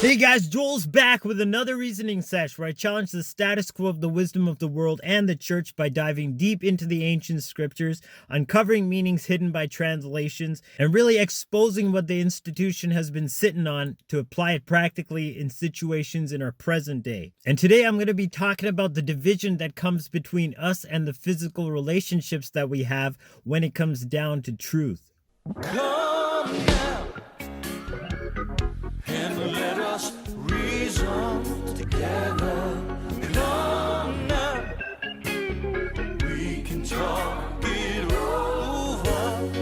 Hey guys, Joel's back with another reasoning sesh where I challenge the status quo of the wisdom of the world and the church by diving deep into the ancient scriptures, uncovering meanings hidden by translations, and really exposing what the institution has been sitting on to apply it practically in situations in our present day. And today I'm going to be talking about the division that comes between us and the physical relationships that we have when it comes down to truth. Come now and let us reason together. Come now, we can talk it over.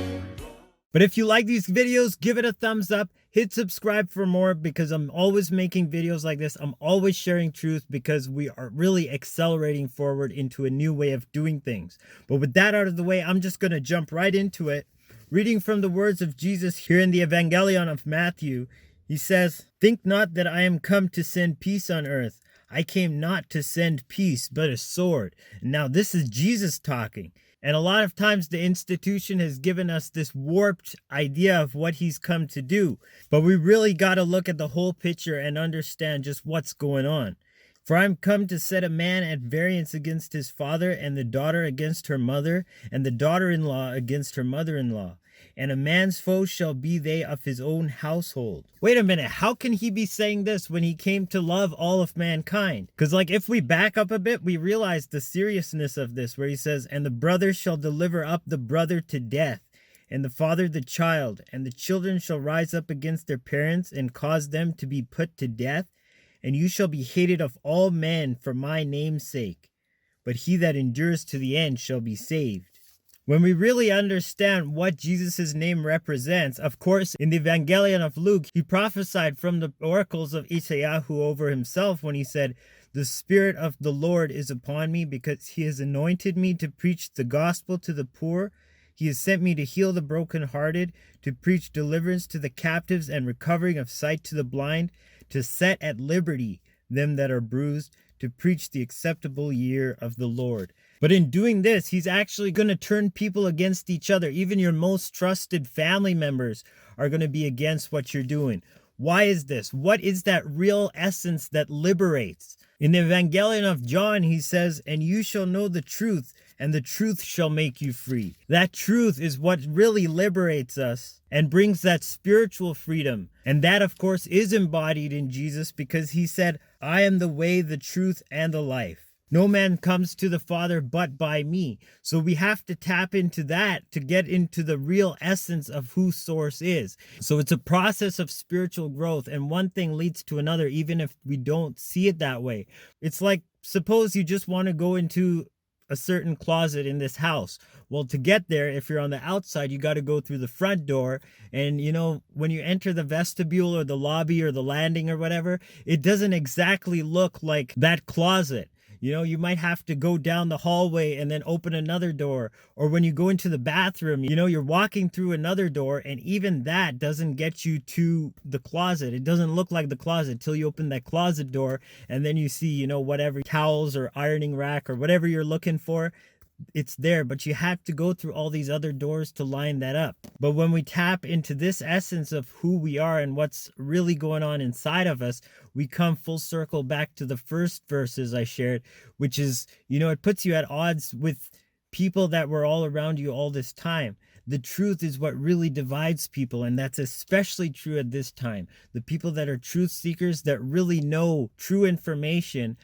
But if you like these videos, give it a thumbs up, hit subscribe for more because I'm always making videos like this. I'm always sharing truth because we are really accelerating forward into a new way of doing things. But with that out of the way, I'm just going to jump right into it. Reading from the words of Jesus here in the Evangelion of Matthew, he says, "Think not that I am come to send peace on earth. I came not to send peace, but a sword." Now this is Jesus talking. And a lot of times the institution has given us this warped idea of what he's come to do. But we really got to look at the whole picture and understand just what's going on. "For I am come to set a man at variance against his father, and the daughter against her mother, and the daughter-in-law against her mother-in-law. And a man's foes shall be they of his own household." Wait a minute, how can he be saying this when he came to love all of mankind? Because if we back up a bit, we realize the seriousness of this, where he says, "And the brother shall deliver up the brother to death, and the father the child, and the children shall rise up against their parents and cause them to be put to death. And you shall be hated of all men for my name's sake, but he that endures to the end shall be saved." When we really understand what Jesus' name represents, of course, in the Evangelion of Luke, he prophesied from the oracles of Isaiah over himself when he said, "The Spirit of the Lord is upon me, because he has anointed me to preach the gospel to the poor. He has sent me to heal the brokenhearted, to preach deliverance to the captives and recovering of sight to the blind, to set at liberty them that are bruised, to preach the acceptable year of the Lord." But in doing this, he's actually going to turn people against each other. Even your most trusted family members are going to be against what you're doing. Why is this? What is that real essence that liberates? In the Evangelion of John, he says, "And you shall know the truth, and the truth shall make you free." That truth is what really liberates us and brings that spiritual freedom. And that, of course, is embodied in Jesus, because he said, "I am the way, the truth, and the life. No man comes to the Father but by me." So we have to tap into that to get into the real essence of who Source is. So it's a process of spiritual growth, and one thing leads to another, even if we don't see it that way. It's like, suppose you just want to go into a certain closet in this house. Well, to get there, if you're on the outside, you got to go through the front door. And when you enter the vestibule or the lobby or the landing or whatever, it doesn't exactly look like that closet. You might have to go down the hallway and then open another door. Or when you go into the bathroom, you're walking through another door, and even that doesn't get you to the closet. It doesn't look like the closet till you open that closet door, and then you see, whatever towels or ironing rack or whatever you're looking for. It's there, but you have to go through all these other doors to line that up. But when we tap into this essence of who we are and what's really going on inside of us, we come full circle back to the first verses I shared, which is, it puts you at odds with people that were all around you all this time. The truth is what really divides people, and that's especially true at this time. The people that are truth seekers, that really know true information,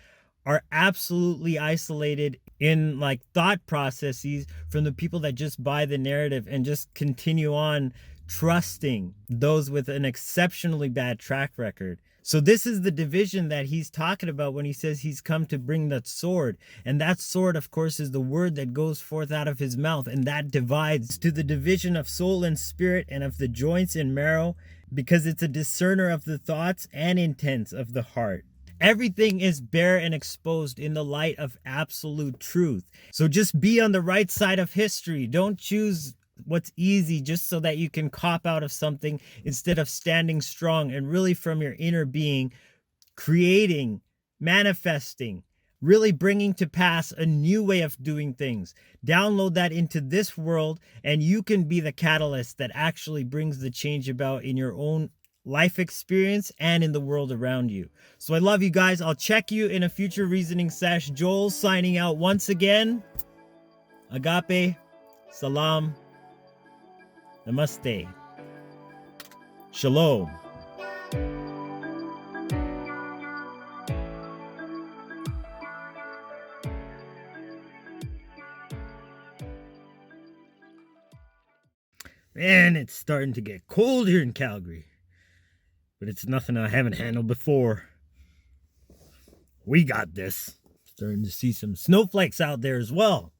are absolutely isolated in thought processes from the people that just buy the narrative and just continue on trusting those with an exceptionally bad track record. So this is the division that he's talking about when he says he's come to bring that sword. And that sword, of course, is the word that goes forth out of his mouth, and that divides to the division of soul and spirit and of the joints and marrow, because it's a discerner of the thoughts and intents of the heart. Everything is bare and exposed in the light of absolute truth. So just be on the right side of history. Don't choose what's easy just so that you can cop out of something, instead of standing strong and really from your inner being, creating, manifesting, really bringing to pass a new way of doing things. Download that into this world, and you can be the catalyst that actually brings the change about in your own life experience and in the world around you. So I love you guys. I'll check you in a future reasoning sesh. Joel signing out once again. Agape, Salaam, Namaste, Shalom. Man, it's starting to get cold here in Calgary. But it's nothing I haven't handled before. We got this. Starting to see some snowflakes out there as well.